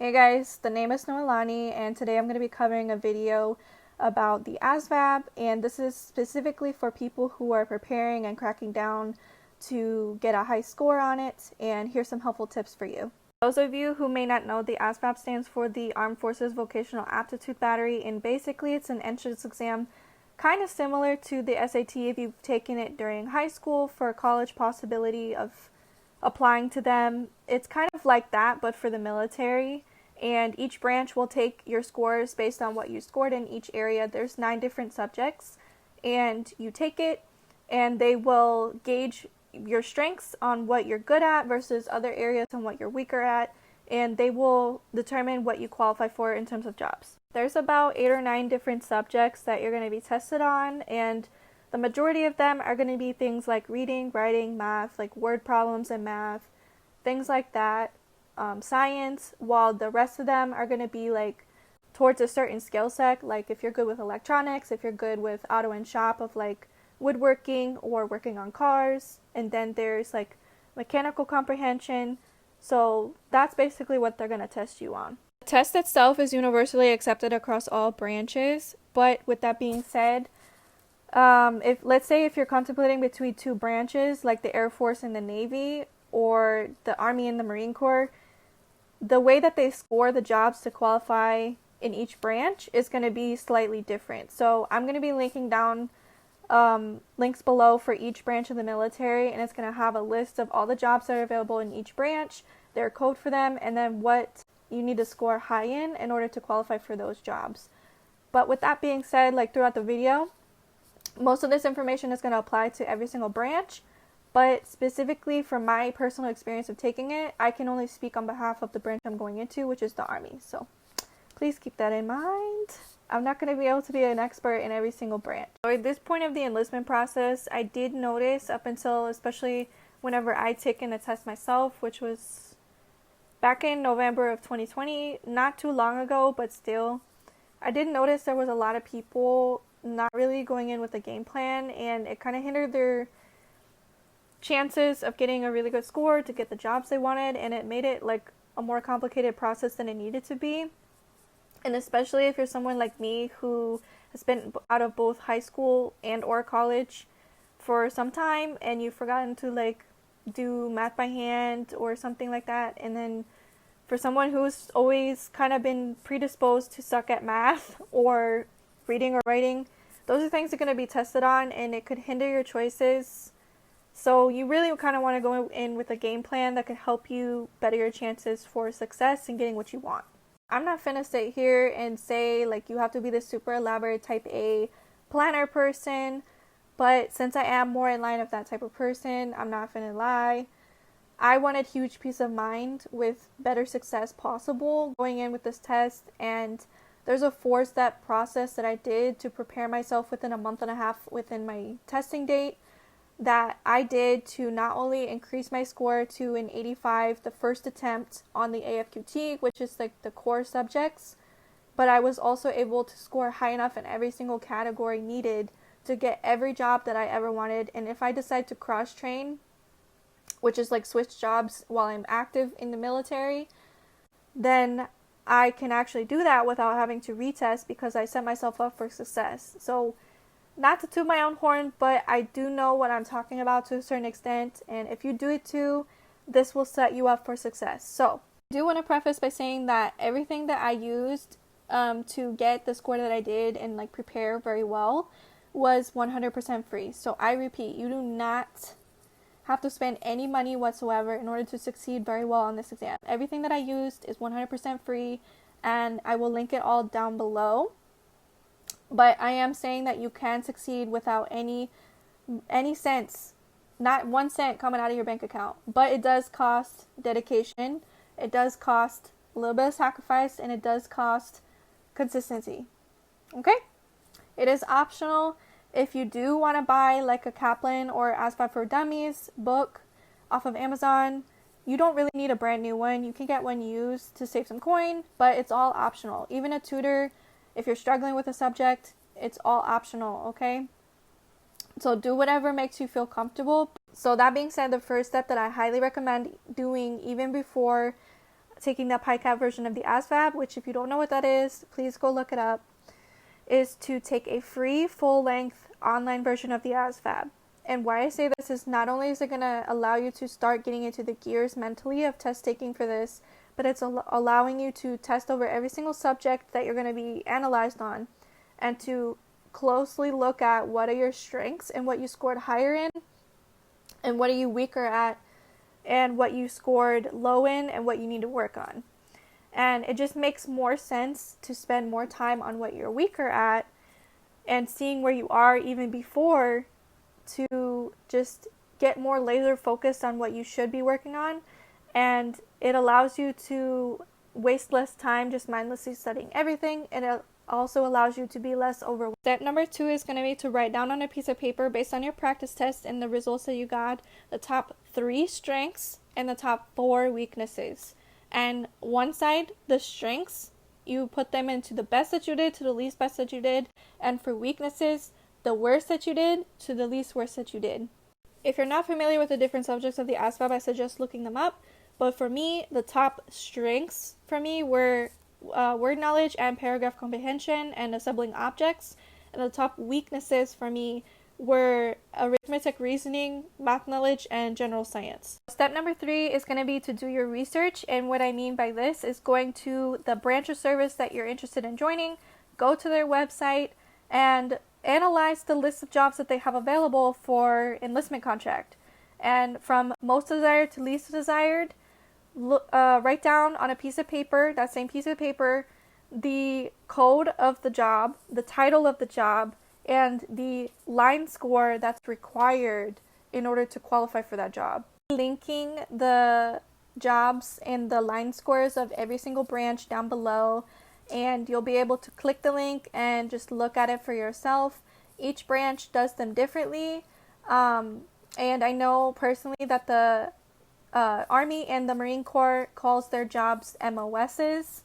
Hey guys, the name is Noelani, and today I'm going to be covering a video about the ASVAB, and this is specifically for people who are preparing and cracking down to get a high score on it, and here's some helpful tips for you. Those of you who may not know, the ASVAB stands for the Armed Forces Vocational Aptitude Battery, and basically it's an entrance exam kind of similar to the SAT if you've taken it during high school for a college possibility of applying to them. It's kind of like that, but for the military. And each branch will take your scores based on what you scored in each area. There's 9 different subjects, and you take it, and they will gauge your strengths on what you're good at versus other areas and what you're weaker at, and they will determine what you qualify for in terms of jobs. There's about 8 or 9 different subjects that you're going to be tested on, and the majority of them are going to be things like reading, writing, math, like word problems and math, things like that. Science, while the rest of them are going to be like towards a certain skill set, like if you're good with electronics, if you're good with auto and shop of like woodworking or working on cars, and then there's like mechanical comprehension. So that's basically what they're going to test you on. The test itself is universally accepted across all branches, but with that being said, if let's say if you're contemplating between 2 branches like the Air Force and the Navy or the Army and the Marine Corps, the way that they score the jobs to qualify in each branch is going to be slightly different. So I'm going to be linking down links below for each branch of the military, and it's going to have a list of all the jobs that are available in each branch, their code for them, and then what you need to score high in order to qualify for those jobs. But with that being said, like throughout the video, most of this information is going to apply to every single branch. But specifically for my personal experience of taking it, I can only speak on behalf of the branch I'm going into, which is the Army. So please keep that in mind. I'm not going to be able to be an expert in every single branch. So at this point of the enlistment process, I did notice up until especially whenever I taken a test myself, which was back in November of 2020, not too long ago, but still, I did notice there was a lot of people not really going in with a game plan, and it kind of hindered their chances of getting a really good score to get the jobs they wanted, and it made it like a more complicated process than it needed to be. And especially if you're someone like me who has been out of both high school and or college for some time, and you've forgotten to like do math by hand or something like that, and then for someone who's always kind of been predisposed to suck at math or reading or writing, those are things that are going to be tested on, and it could hinder your choices. So you really kind of want to go in with a game plan that could help you better your chances for success and getting what you want. I'm not finna sit here and say like you have to be this super elaborate type A planner person, but since I am more in line of that type of person, I'm not finna lie. I wanted huge peace of mind with better success possible going in with this test, and there's a 4-step process that I did to prepare myself within a month and a half within my testing date that I did to not only increase my score to an 85 the first attempt on the AFQT, which is like the core subjects, but I was also able to score high enough in every single category needed to get every job that I ever wanted. And if I decide to cross train, which is like switch jobs while I'm active in the military, then I can actually do that without having to retest because I set myself up for success. So not to toot my own horn, but I do know what I'm talking about to a certain extent, and if you do it too, this will set you up for success. So I do want to preface by saying that everything that I used to get the score that I did and like prepare very well was 100% free. So I repeat, you do not have to spend any money whatsoever in order to succeed very well on this exam. Everything that I used is 100% free, and I will link it all down below. But I am saying that you can succeed without any cents, not 1 cent coming out of your bank account. But it does cost dedication, it does cost a little bit of sacrifice, and it does cost consistency. Okay? It is optional. If you do want to buy like a Kaplan or ASVAB for Dummies book off of Amazon, you don't really need a brand new one. You can get one used to save some coin, but it's all optional. Even a tutor, if you're struggling with a subject, it's all optional, okay? So do whatever makes you feel comfortable. So that being said, the first step that I highly recommend doing even before taking the PICAP version of the ASVAB, which if you don't know what that is, please go look it up, is to take a free full-length online version of the ASVAB. And why I say this is not only is it going to allow you to start getting into the gears mentally of test taking for this, but it's allowing you to test over every single subject that you're going to be analyzed on and to closely look at what are your strengths and what you scored higher in and what are you weaker at and what you scored low in and what you need to work on. And it just makes more sense to spend more time on what you're weaker at and seeing where you are even before to just get more laser focused on what you should be working on. And it allows you to waste less time just mindlessly studying everything, and it also allows you to be less overwhelmed. Step number 2 is going to be to write down on a piece of paper based on your practice test and the results that you got the top 3 strengths and the top 4 weaknesses. And one side, the strengths, you put them into the best that you did to the least best that you did, and for weaknesses, the worst that you did to the least worst that you did. If you're not familiar with the different subjects of the ASVAB, I suggest looking them up. But for me, the top strengths for me were word knowledge and paragraph comprehension and assembling objects. And the top weaknesses for me were arithmetic reasoning, math knowledge, and general science. Step number 3 is going to be to do your research. And what I mean by this is going to the branch or service that you're interested in joining, go to their website, and analyze the list of jobs that they have available for enlistment contract. And from most desired to least desired, write down on a piece of paper, that same piece of paper, the code of the job, the title of the job, and the line score that's required in order to qualify for that job. Linking the jobs and the line scores of every single branch down below, and you'll be able to click the link and just look at it for yourself. Each branch does them differently, and I know personally that the Army and the Marine Corps calls their jobs MOSs,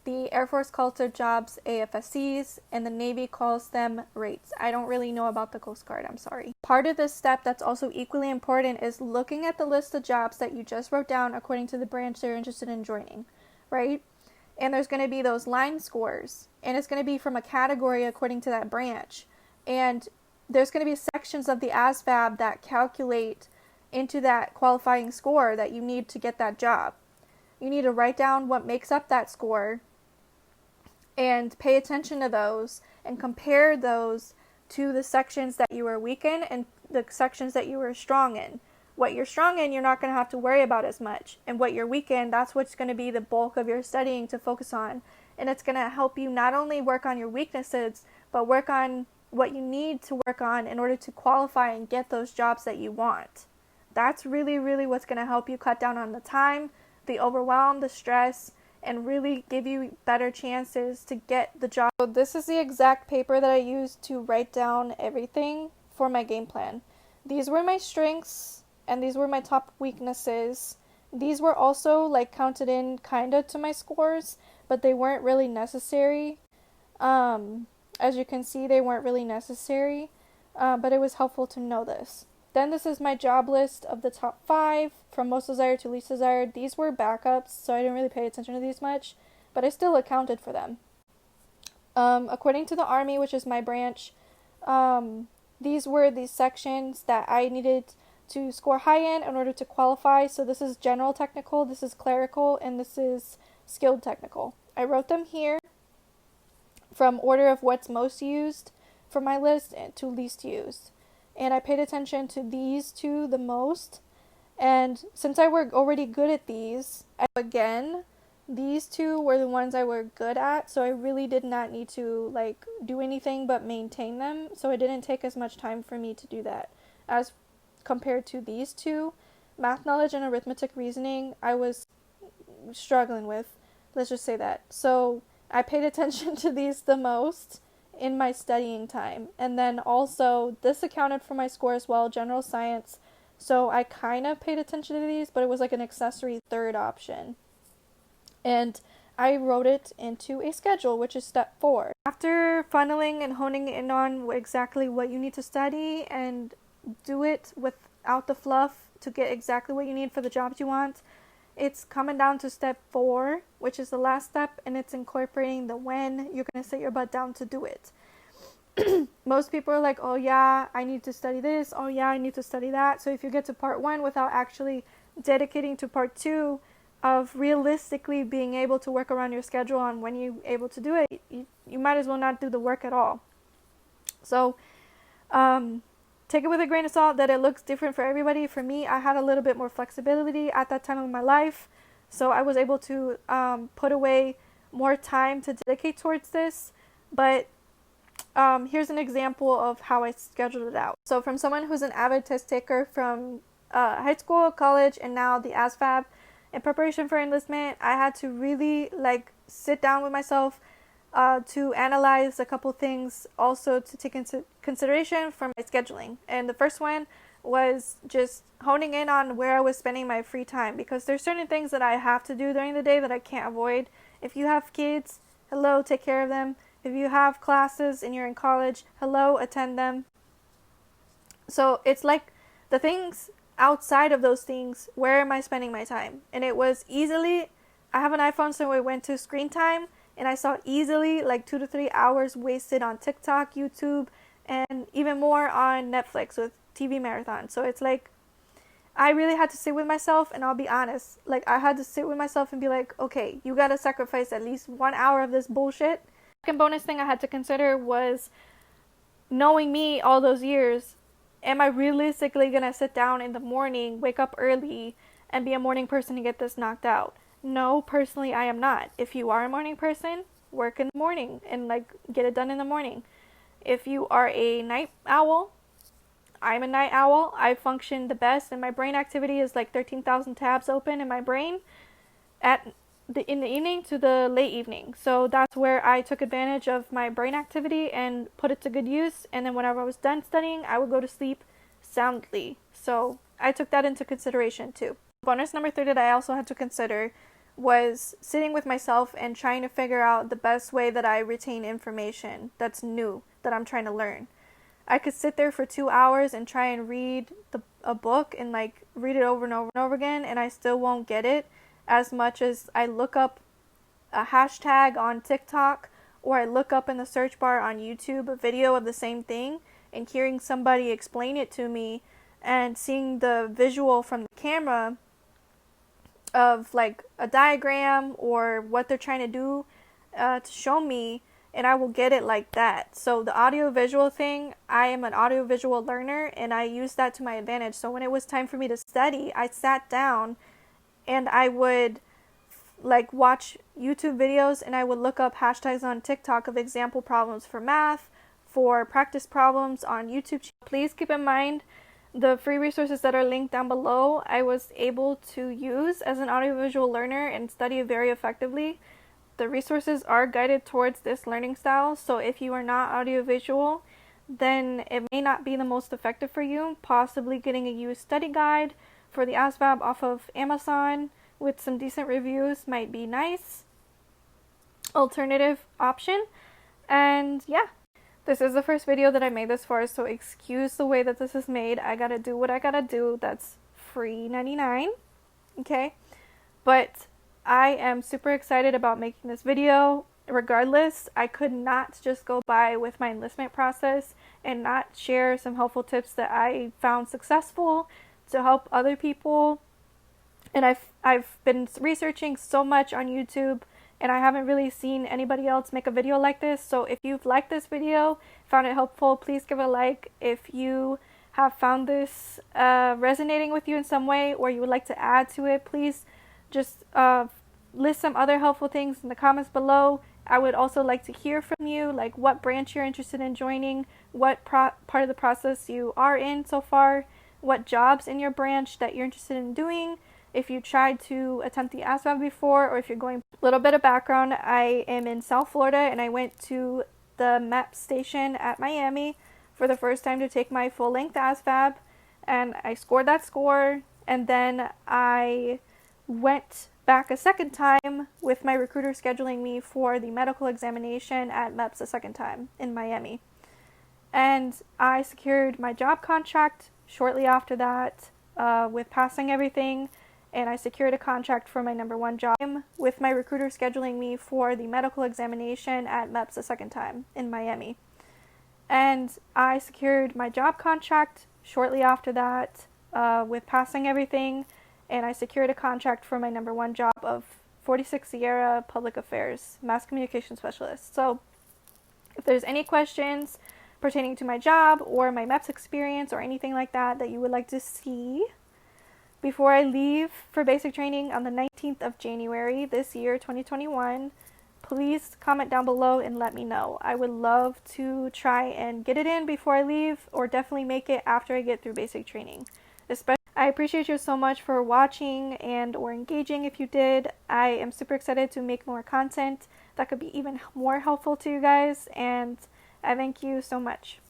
the Air Force calls their jobs AFSCs, and the Navy calls them rates. I don't really know about the Coast Guard, I'm sorry. Part of this step that's also equally important is looking at the list of jobs that you just wrote down according to the branch they're interested in joining, right? And there's going to be those line scores, and it's going to be from a category according to that branch. And there's going to be sections of the ASVAB that calculate into that qualifying score that you need to get that job. You need to write down what makes up that score and pay attention to those and compare those to the sections that you were weak in and the sections that you were strong in. What you're strong in, you're not going to have to worry about as much. And what you're weak in, that's what's going to be the bulk of your studying to focus on. And it's going to help you not only work on your weaknesses, but work on what you need to work on in order to qualify and get those jobs that you want. That's really, really what's going to help you cut down on the time, the overwhelm, the stress, and really give you better chances to get the job. So this is the exact paper that I used to write down everything for my game plan. These were my strengths, and these were my top weaknesses. These were also like counted in kind of to my scores, but they weren't really necessary. As you can see, they weren't really necessary, but it was helpful to know this. Then this is my job list of the top 5, from most desired to least desired. These were backups, so I didn't really pay attention to these much, but I still accounted for them. According to the Army, which is my branch, these were the sections that I needed to score high in order to qualify. So this is general technical, this is clerical, and this is skilled technical. I wrote them here from order of what's most used for my list to least used. And I paid attention to these two the most. And since I were already good at these, again, these two were the ones I were good at. So I really did not need to do anything but maintain them. So it didn't take as much time for me to do that. As compared to these two, math knowledge and arithmetic reasoning, I was struggling with. Let's just say that. So I paid attention to these the most in my studying time. And then also this accounted for my score as well, general science. So I kind of paid attention to these, but it was like an accessory third option. And I wrote it into a schedule, which is step 4. After funneling and honing in on exactly what you need to study and do it without the fluff to get exactly what you need for the jobs you want, it's coming down to step 4, which is the last step, and it's incorporating the when you're going to sit your butt down to do it. Most people are like, oh yeah, I need to study this. Oh yeah, I need to study that. So if you get to part 1 without actually dedicating to part 2 of realistically being able to work around your schedule on when you're able to do it, you might as well not do the work at all. So take it with a grain of salt that it looks different for everybody. For me, I had a little bit more flexibility at that time of my life, so I was able to put away more time to dedicate towards this. But here's an example of how I scheduled it out. So from someone who's an avid test taker from high school, college, and now the ASVAB, in preparation for enlistment, I had to really sit down with myself to analyze a couple things, also to take into consideration for my scheduling. And the first one was just honing in on where I was spending my free time, because there's certain things that I have to do during the day that I can't avoid. If you have kids, hello, take care of them. If you have classes and you're in college, hello, attend them. So it's like the things outside of those things, where am I spending my time? And it was easily, I have an iPhone, so I went to screen time, and I saw easily 2 to 3 hours wasted on TikTok, YouTube, and even more on Netflix with TV marathon. So it's like, I really had to sit with myself, and I'll be honest, I had to sit with myself and be like, okay, you gotta sacrifice at least 1 hour of this bullshit. Second bonus thing I had to consider was, knowing me all those years, am I realistically gonna sit down in the morning, wake up early, and be a morning person to get this knocked out? No, personally, I am not. If you are a morning person, work in the morning and get it done in the morning. If you are a night owl, I'm a night owl. I function the best, and my brain activity is 13,000 tabs open in my brain in the evening to the late evening. So that's where I took advantage of my brain activity and put it to good use. And then whenever I was done studying, I would go to sleep soundly. So I took that into consideration too. Bonus number 3 that I also had to consider was sitting with myself and trying to figure out the best way that I retain information that's new, that I'm trying to learn. I could sit there for 2 hours and try and read a book and read it over and over and over again, and I still won't get it as much as I look up a hashtag on TikTok, or I look up in the search bar on YouTube a video of the same thing, and hearing somebody explain it to me and seeing the visual from the camera of a diagram or what they're trying to do to show me, and I will get it like that. So the audio visual thing, I am an audio visual learner, and I use that to my advantage. So when it was time for me to study, I sat down and I would watch YouTube videos, and I would look up hashtags on TikTok of example problems for math, for practice problems on YouTube. Please keep in mind the free resources that are linked down below. I was able to use as an audiovisual learner and study very effectively. The resources are guided towards this learning style, so if you are not audiovisual, then it may not be the most effective for you. Possibly getting a used study guide for the ASVAB off of Amazon with some decent reviews might be nice alternative option. And yeah, this is the first video that I made this for, so excuse the way that this is made. I gotta do what I gotta do. That's free 99, okay? But I am super excited about making this video. Regardless, I could not just go by with my enlistment process and not share some helpful tips that I found successful to help other people. And I've been researching so much on YouTube, and I haven't really seen anybody else make a video like this. So if you've liked this video, found it helpful, please give it a like. If you have found this resonating with you in some way, or you would like to add to it, please just list some other helpful things in the comments below. I would also like to hear from you, what branch you're interested in joining, what part of the process you are in so far, what jobs in your branch that you're interested in doing, if you tried to attempt the ASVAB before, or if you're going. A little bit of background, I am in South Florida, and I went to the MEP station at Miami for the first time to take my full-length ASVAB, and I scored that score, and then I went back a second time with my recruiter scheduling me for the medical examination at MEPS a second time in Miami. And I secured my job contract shortly after that with passing everything, and I secured a contract for my #1 job with my recruiter scheduling me for the medical examination at MEPS a second time in Miami. And I secured my job contract shortly after that with passing everything, and I secured a contract for my #1 job of 46 Sierra Public Affairs, Mass Communication Specialist. So if there's any questions pertaining to my job or my MEPS experience or anything like that that you would like to see before I leave for basic training on the 19th of January this year, 2021, please comment down below and let me know. I would love to try and get it in before I leave, or definitely make it after I get through basic training. I appreciate you so much for watching and or engaging if you did. I am super excited to make more content that could be even more helpful to you guys, and I thank you so much.